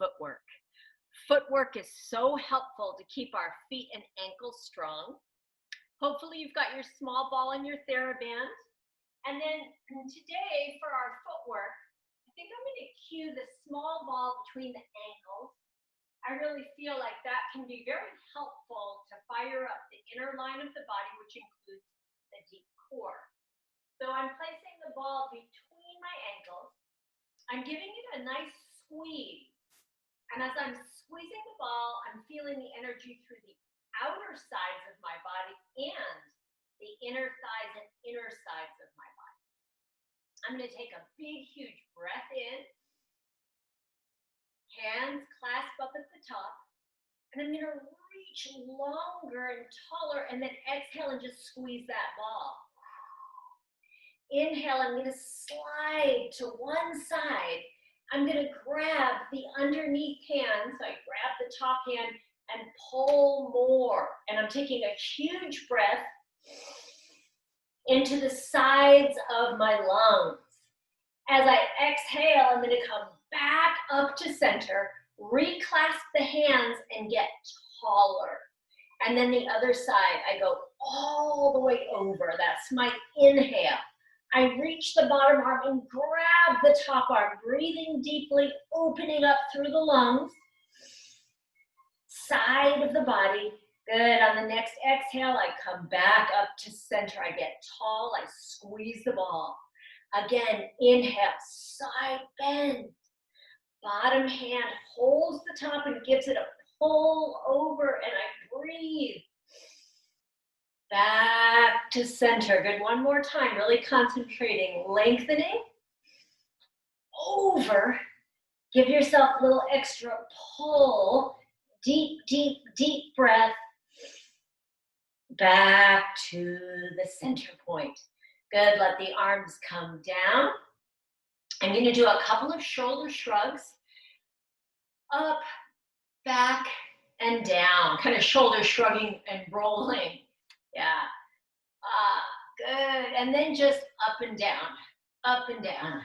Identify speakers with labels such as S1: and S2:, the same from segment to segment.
S1: footwork. Footwork is so helpful to keep our feet and ankles strong. Hopefully you've got your small ball and your TheraBand. And then today for our footwork, I think I'm going to cue the small ball between the ankles. I really feel like that can be very helpful to fire up the inner line of the body, which includes the deep core. So I'm placing the ball between my ankles. I'm giving it a nice squeeze. And as I'm squeezing the ball, I'm feeling the energy through the outer sides of my body and the inner thighs and inner sides of my body. I'm going to take a big, huge breath in. Hands clasp up at the top. And I'm going to reach longer and taller and then exhale and just squeeze that ball. Inhale, I'm going to slide to one side. I'm going to grab the underneath hand. So I grab the top hand and pull more. And I'm taking a huge breath into the sides of my lungs. As I exhale, I'm going to come back up to center, reclasp the hands, and get taller. And then the other side, I go all the way over. That's my inhale. I reach the bottom arm and grab the top arm, breathing deeply, opening up through the lungs. Side of the body. Good. On the next exhale, I come back up to center. I get tall. I squeeze the ball. Again, inhale, side bend. Bottom hand holds the top and gives it a pull over, and I breathe. Back to center. Good. One more time. Really concentrating. Lengthening. Over. Give yourself a little extra pull. Deep, deep, deep breath. Back to the center point. Good. Let the arms come down. I'm going to do a couple of shoulder shrugs. Up, back, and down. Kind of shoulder shrugging and rolling. Yeah. Good. And then just up and down, up and down,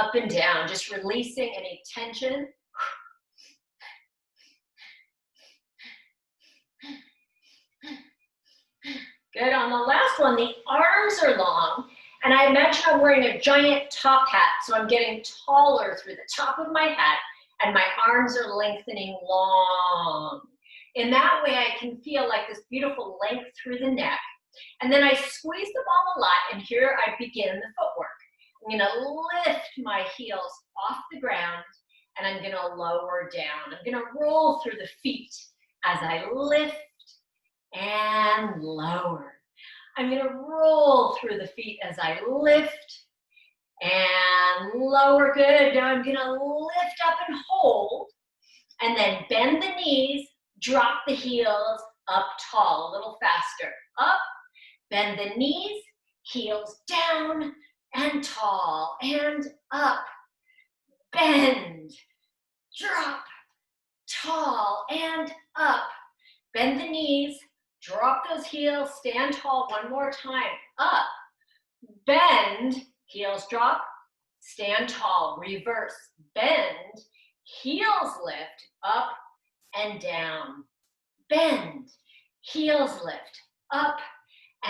S1: up and down. Just releasing any tension. Good. On the last one, the arms are long. And I imagine I'm wearing a giant top hat. So I'm getting taller through the top of my hat. And my arms are lengthening long. In that way, I can feel like this beautiful length through the neck. And then I squeeze the ball a lot, and here I begin the footwork. I'm gonna lift my heels off the ground, and I'm gonna lower down. I'm gonna roll through the feet as I lift and lower. I'm gonna roll through the feet as I lift and lower. Good. Now I'm gonna lift up and hold, and then bend the knees, drop the heels, up tall, a little faster. Up, bend the knees, heels down, and tall, and up, bend, drop, tall, and up. Bend the knees, drop those heels, stand tall one more time. Up, bend, heels drop, stand tall, reverse, bend, heels lift, up and down, bend, heels lift, up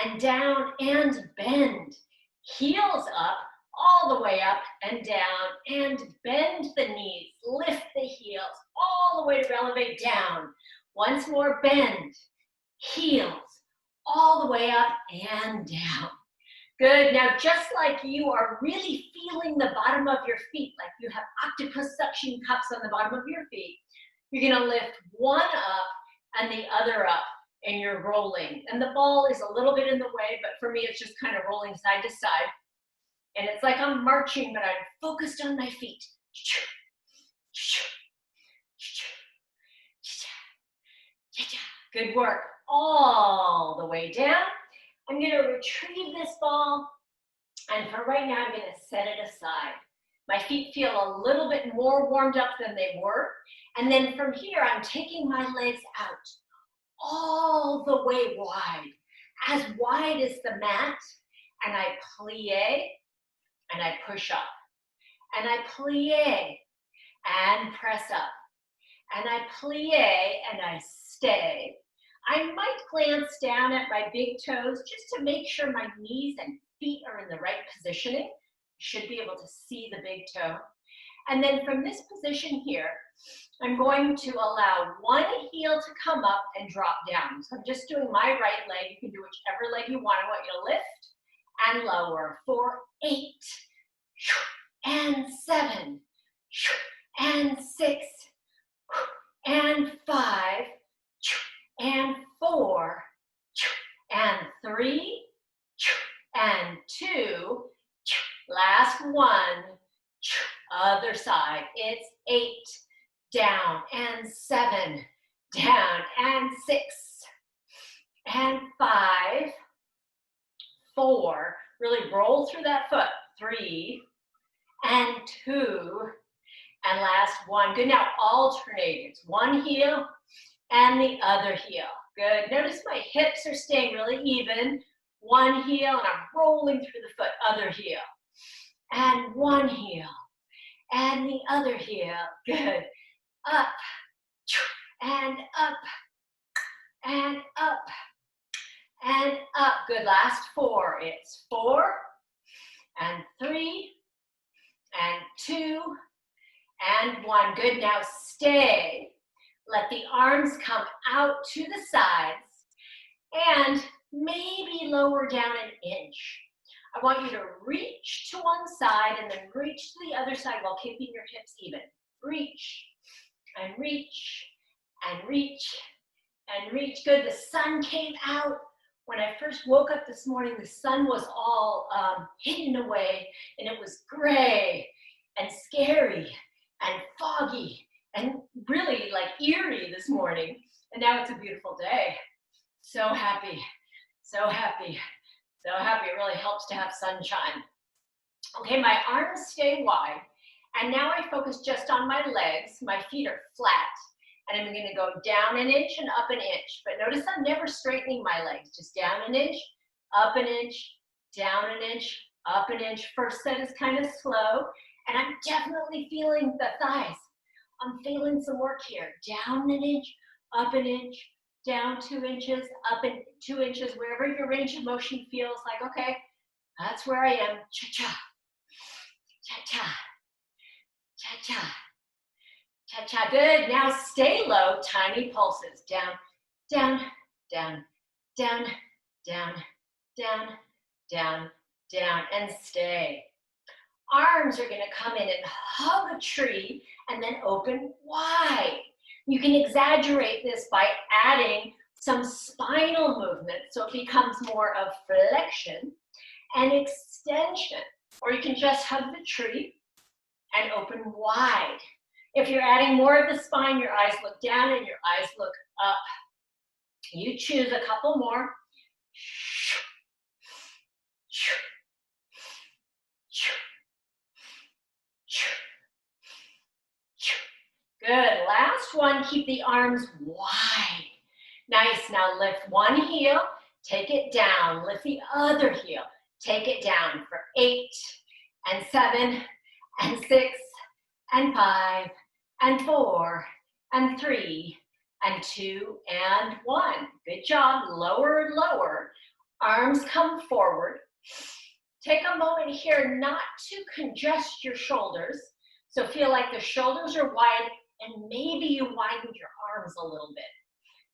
S1: and down, and bend, heels up, all the way up and down, and bend the knees, lift the heels, all the way to elevate down. Once more, bend, heels, all the way up and down. Good. Now, just like you are really feeling the bottom of your feet, like you have octopus suction cups on the bottom of your feet, you're going to lift one up and the other up, and you're rolling. And the ball is a little bit in the way, but for me, it's just kind of rolling side to side. And it's like I'm marching, but I'm focused on my feet. Good work. All the way down. I'm going to retrieve this ball, and for right now, I'm going to set it aside. My feet feel a little bit more warmed up than they were. And then from here, I'm taking my legs out all the way wide as the mat, and I plie, and I push up, and I plie, and press up, and I plie, and I stay. I might glance down at my big toes just to make sure my knees and feet are in the right positioning. Should be able to see the big toe. And then from this position here, I'm going to allow one heel to come up and drop down. So I'm just doing my right leg. You can do whichever leg you want. I want you to lift and lower for 8 and 7 and 6 and 5 and 4 and 3 and 2. Last one. Other side. It's 8 down and 7 down and 6 and 5, 4. Really roll through that foot. 3 and 2 and last one. Good. Now alternate. It's one heel and the other heel. Good. Notice my hips are staying really even. One heel and I'm rolling through the foot. Other heel and one heel and the other heel. Good. Up and up and up and up. Good. Last 4. It's 4 and 3 and 2 and 1. Good. Now stay. Let the arms come out to the sides and maybe lower down an inch. I want you to reach to one side and then reach to the other side while keeping your hips even. Reach and reach and reach and reach. Good. The sun came out. When I first woke up this morning, the sun was all hidden away, and it was gray and scary and foggy and really like eerie this morning. And now it's a beautiful day. So happy, so happy, so happy. It really helps to have sunshine. Okay, my arms stay wide. And now I focus just on my legs. My feet are flat. And I'm going to go down an inch and up an inch. But notice I'm never straightening my legs. Just down an inch, up an inch, down an inch, up an inch. First set is kind of slow. And I'm definitely feeling the thighs. I'm feeling some work here. Down an inch, up an inch, down 2 inches, up 2 inches. Wherever your range of motion feels like, okay, that's where I am. Cha-cha, cha-cha, cha-cha. Cha-cha, good. Now stay low, tiny pulses. Down, down, down, down, down, down, down, down, and stay. Arms are gonna come in and hug a tree and then open wide. You can exaggerate this by adding some spinal movement so it becomes more of flexion and extension. Or you can just hug the tree and open wide. If you're adding more of the spine, your eyes look down and your eyes look up. You choose a couple more. Good. Last one, keep the arms wide. Nice. Now lift one heel, take it down. Lift the other heel, take it down for 8 and 7 and 6 and 5 and 4 and 3 and 2 and 1. Good job. Lower, lower. Arms come forward. Take a moment here not to congest your shoulders. So feel like the shoulders are wide and maybe you widen your arms a little bit.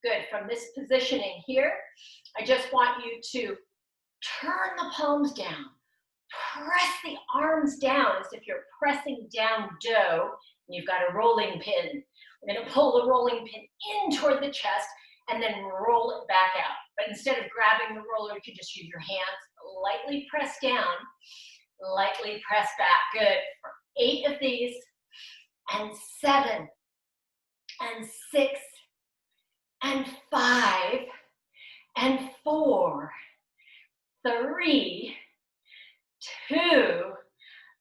S1: Good. From this positioning here, I just want you to turn the palms down. Press the arms down as if you're pressing down dough. And you've got a rolling pin. We're going to pull the rolling pin in toward the chest and then roll it back out. But instead of grabbing the roller, you can just use your hands. Lightly press down, lightly press back. Good. For 8 of these, and 7, and 6, and 5, and 4, 3, 2,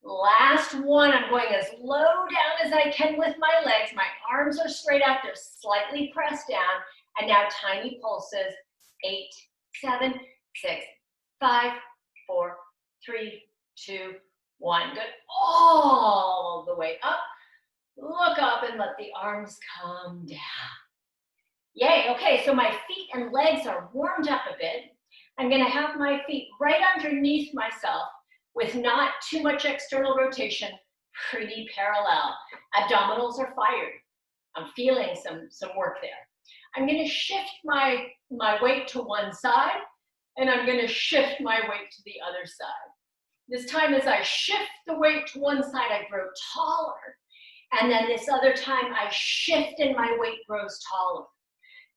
S1: last one. I'm going as low down as I can with my legs. My arms are straight out. They're slightly pressed down. And now tiny pulses. 8, 7, 6, 5, 4, 3, 2, 1. Good. All the way up. Look up and let the arms come down. Yay, okay, so my feet and legs are warmed up a bit. I'm gonna have my feet right underneath myself with not too much external rotation, pretty parallel. Abdominals are fired. I'm feeling some work there. I'm gonna shift my weight to one side, and I'm gonna shift my weight to the other side. This time as I shift the weight to one side, I grow taller. And then this other time I shift and my weight grows taller.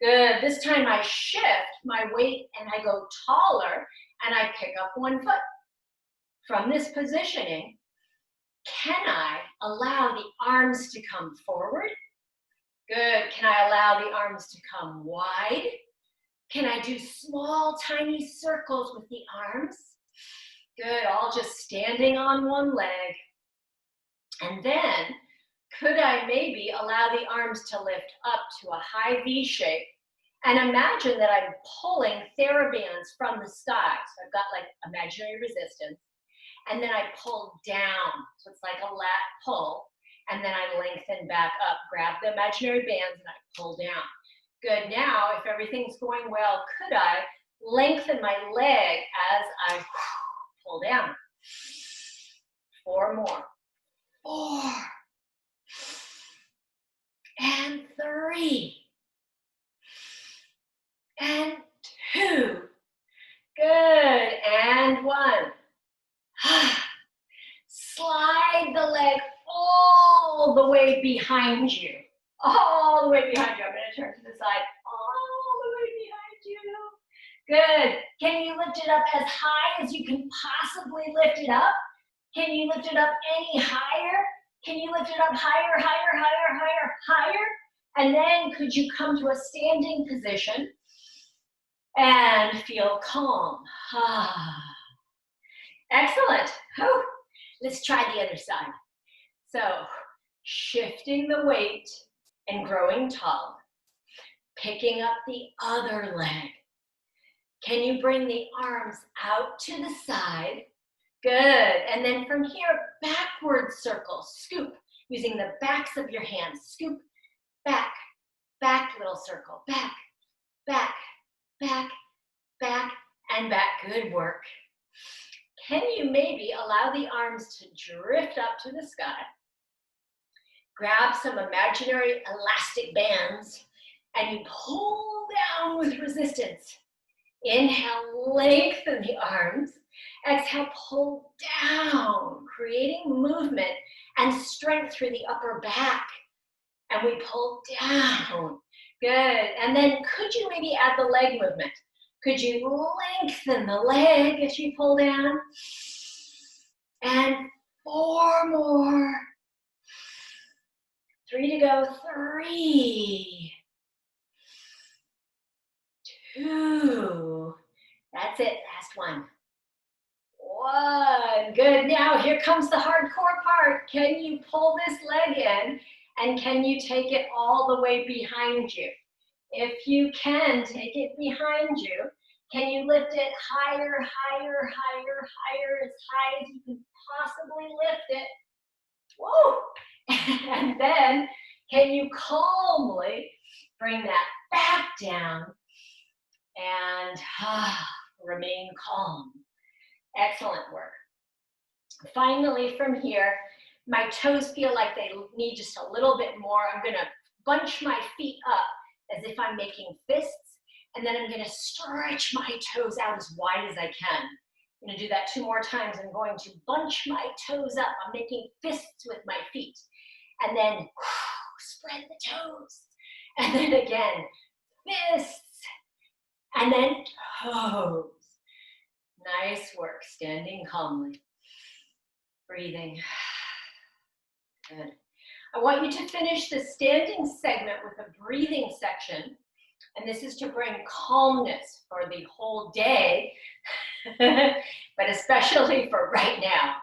S1: Good, this time I shift my weight and I go taller and I pick up one foot. From this positioning, can I allow the arms to come forward? Good, can I allow the arms to come wide? Can I do small, tiny circles with the arms? Good, all just standing on one leg. And then, could I maybe allow the arms to lift up to a high V shape? And imagine that I'm pulling therabands from the sky. So I've got like imaginary resistance. And then I pull down. So it's like a lat pull. And then I lengthen back up, grab the imaginary bands, and I pull down. Good, now if everything's going well, could I lengthen my leg as I pull down? 4 more. 4. And 3. And 2. Good, and 1. Slide the leg all the way behind you. All the way behind you. I'm going to turn to the side. All the way behind you. Good. Can you lift it up as high as you can possibly lift it up? Can you lift it up any higher? Can you lift it up higher, higher, higher, higher, higher? And then could you come to a standing position and feel calm? Excellent. Whew. Let's try the other side. So shifting the weight and growing tall. Picking up the other leg. Can you bring the arms out to the side? Good. And then from here, backward circle. Scoop using the backs of your hands. Scoop, back, back, little circle. Back, back, back, back, and back. Good work. Can you maybe allow the arms to drift up to the sky? Grab some imaginary elastic bands and you pull down with resistance. Inhale, lengthen the arms. Exhale, pull down, creating movement and strength through the upper back. And we pull down. Good. And then could you maybe add the leg movement? Could you lengthen the leg as you pull down? And 4 more. 3 to go. 3. 2. That's it. Last one. 1. Good. Now here comes the hardcore part. Can you pull this leg in and can you take it all the way behind you? If you can, take it behind you. Can you lift it higher, higher, higher, higher, as high as you can possibly lift it? Whoa! And then, can you calmly bring that back down and remain calm? Excellent work. Finally, from here, my toes feel like they need just a little bit more. I'm going to bunch my feet up as if I'm making fists, and then I'm going to stretch my toes out as wide as I can. I'm going to do that 2 more times. I'm going to bunch my toes up. I'm making fists with my feet. And then spread the toes. And then again, fists. And then toes. Nice work, standing calmly. Breathing. Good. I want you to finish the standing segment with a breathing section. And this is to bring calmness for the whole day, but especially for right now.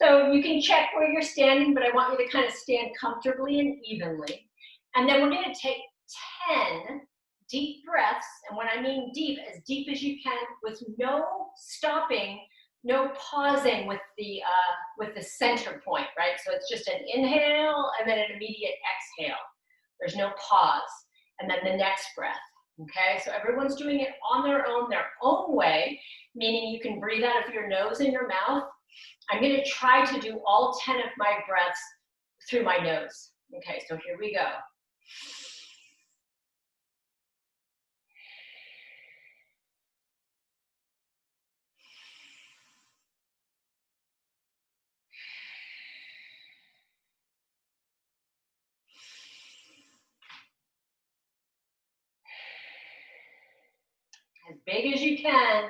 S1: So you can check where you're standing, but I want you to kind of stand comfortably and evenly. And then we're going to take 10 deep breaths. And when I mean deep as you can, with no stopping No pausing with the center point, right? So it's just an inhale and then an immediate exhale. There's no pause. And then the next breath. Okay, so everyone's doing it on their own way, meaning you can breathe out of your nose and your mouth. I'm going to try to do all 10 of my breaths through my nose. Okay, so here we go. As big as you can.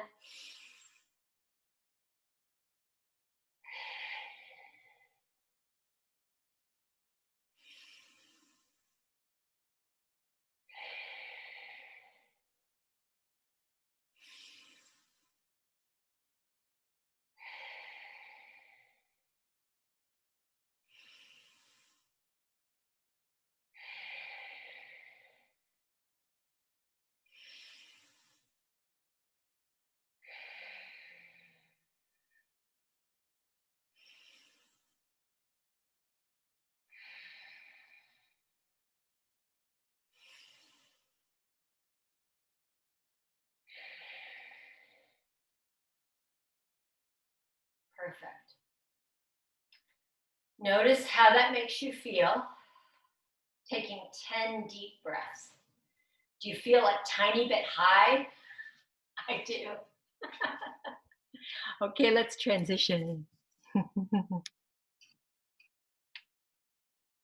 S1: Perfect. Notice how that makes you feel. Taking 10 deep breaths. Do you feel a tiny bit high? I do. Okay, let's transition.